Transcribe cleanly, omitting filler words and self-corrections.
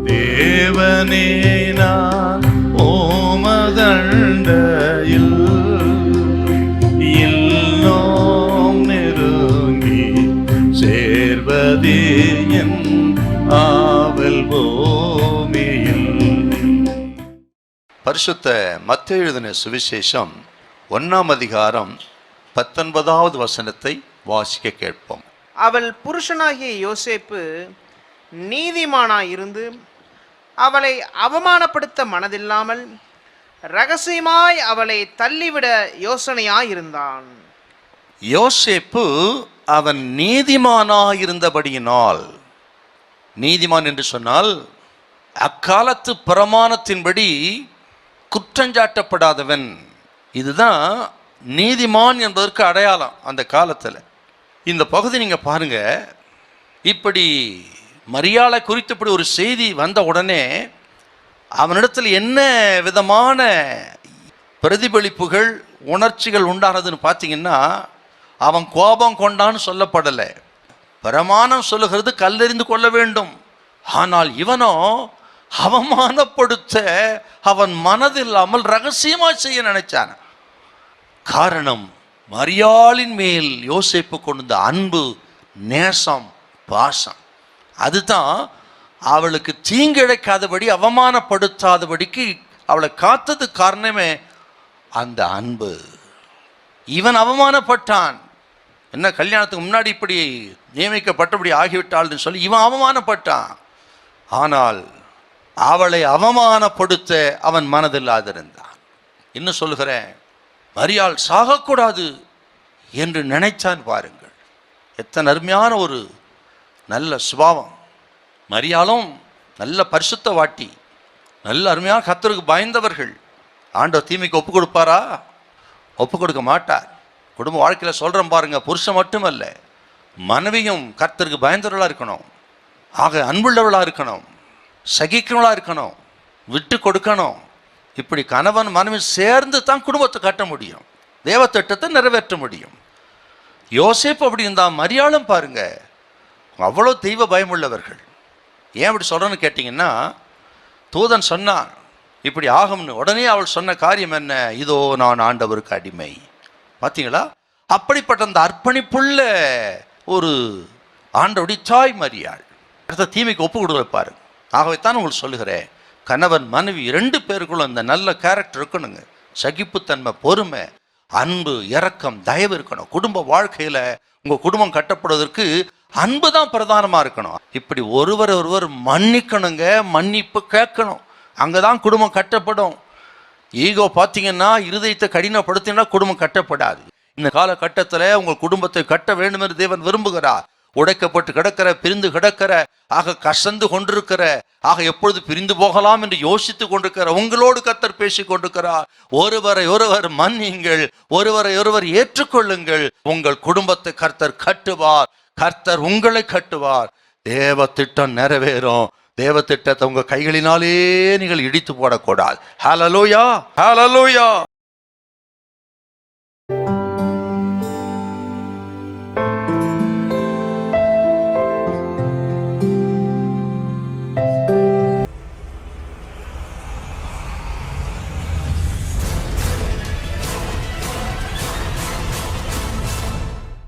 தேவனே நான் ஓமதண்டையில் இன்னும் நெருங்கி சேர்வதே என் ஆவல் பூமியில். பரிசுத்த மத்தேயு எழுதின சுவிசேஷம் 1ஆம் அதிகாரம் 19வது வசனத்தை வாசிக்க கேட்போம். அவள் புருஷனாகிய யோசேப்பு நீதிமானாயிருந்து அவளை அவமானப்படுத்த மனதில்லாமல் இரகசியமாய் அவளை தள்ளிவிட யோசனையாயிருந்தான். யோசேப்பு அவன் நீதிமானாயிருந்தபடியினால், நீதிமான் என்று சொன்னால் அக்காலத்து பிரமாணத்தின்படி குற்றஞ்சாட்டப்படாதவன், இதுதான் நீதிமான் என்பதற்கு அடையாளம் அந்த காலத்தில். இந்த பகுதி நீங்கள் பாருங்க, இப்படி மரியாளை குறித்து இப்படி ஒரு செய்தி வந்த உடனே அவனிடத்தில் என்ன விதமான பிரதிபலிப்புகள் உணர்ச்சிகள் உண்டானதுன்னு பார்த்தீங்கன்னா, அவன் கோபம் கொண்டான்னு சொல்லப்படலை. பிரமாணம் சொல்லுகிறது கல்லெறிந்து கொள்ள வேண்டும். ஆனால் இவனோ அவமானப்படுத்த அவன் மனதில்லாமல் ரகசியமாக செய்ய நினைச்சான். காரணம், மரியாளின் மேல் யோசேப்பு கொண்ட அன்பு, நேசம், பாசம். அதுதான் அவளுக்கு தீங்கிழைக்காதபடி, அவமானப்படுத்தாதபடிக்கு அவளை காத்தது காரணமே அந்த அன்பு. இவன் அவமானப்பட்டான். என்ன, கல்யாணத்துக்கு முன்னாடி இப்படி நியமிக்கப்பட்டபடி ஆகிவிட்டாள்னு சொல்லி இவன் அவமானப்பட்டான். ஆனால் அவளை அவமானப்படுத்த அவன் மனதில்லாதிருந்தான். இன்னும் சொல்லுகிறேன், மரியாள் சாகக்கூடாது என்று நினைச்சான். பாருங்கள், எத்தனை அருமையான ஒரு நல்ல சுபாவம். மரியாளும் நல்ல பரிசுத்த வாட்டி, நல்ல அருமையான கர்த்தருக்கு பயந்தவர்கள். ஆண்டவர் தீமைக்கு ஒப்பு கொடுப்பாரா? ஒப்பு கொடுக்க மாட்டார். குடும்ப வாழ்க்கையில் சொல்கிறேன் பாருங்க, புருஷன் மட்டுமல்ல, மனைவியும் கர்த்தருக்கு பயந்தவர்களாக இருக்கணும். ஆக அன்புள்ளவர்களாக இருக்கணும், சகிக்கிறவர்களாக இருக்கணும், விட்டு கொடுக்கணும். இப்படி கணவன் மனைவி சேர்ந்து தான் குடும்பத்தை கட்ட முடியும், தேவ திட்டத்தை நிறைவேற்ற முடியும். யோசேப்பு அப்படி இருந்தால், மரியாளும் பாருங்க அவ்வளோ தெய்வ பயமுள்ளவர்கள். ஏன் அப்படி சொல்கிறேன்னு கேட்டிங்கன்னா, தூதன் சொன்னான் இப்படி ஆகும்னு. உடனே அவள் சொன்ன காரியம் என்ன? இதோ நான் ஆண்டவருக்கு அடிமை. பார்த்தீங்களா? அப்படிப்பட்ட அந்த அர்ப்பணிப்புள்ள ஒரு ஆண்டவருடைய தாய் மரியாள். அடுத்த தீமைக்கு ஒப்பு கொடுக்க பாருங்க. ஆகவே தான் உங்களுக்கு சொல்லுகிறேன், கணவன் மனைவி 2 பேருக்குள்ள அந்த நல்ல கேரக்டர் இருக்கணுங்க. சகிப்புத்தன்மை, பொறுமை, அன்பு, இரக்கம், தயவு இருக்கணும். குடும்ப வாழ்க்கையில் உங்கள் குடும்பம் கட்டப்படுவதற்கு அன்பு தான் பிரதானமாக இருக்கணும். இப்படி ஒருவர் மன்னிக்கணுங்க, மன்னிப்பு கேட்கணும். அங்கே தான் குடும்பம் கட்டப்படும். ஈகோ பார்த்தீங்கன்னா, இருதயத்தை கடினப்படுத்தினா குடும்பம் கட்டப்படாது. இந்த காலகட்டத்தில் உங்கள் குடும்பத்தை கட்ட வேண்டும் என்று தேவன் விரும்புகிறார். உடைக்கப்பட்டு கிடக்கிற, பிரிந்து கிடக்கிற, ஆக கசந்து கொண்டிருக்கிற, ஆக எப்பொழுது பிரிந்து போகலாம் என்று யோசித்து கொண்டிருக்கிற உங்களோடு கர்த்தர் பேசி கொண்டிருக்கிறார். ஒருவரை ஒருவர் மன்னியுங்கள், ஒருவரை ஒருவர் ஏற்றுக்கொள்ளுங்கள். உங்கள் குடும்பத்தை கர்த்தர் கட்டுவார், கர்த்தர் உங்களை கட்டுவார். தேவ திட்டம் நிறைவேறும். தேவ திட்டத்தை உங்க கைகளினாலே நீங்கள் இடித்து போடக்கூடாது. ஹல்லேலூயா, ஹல்லேலூயா.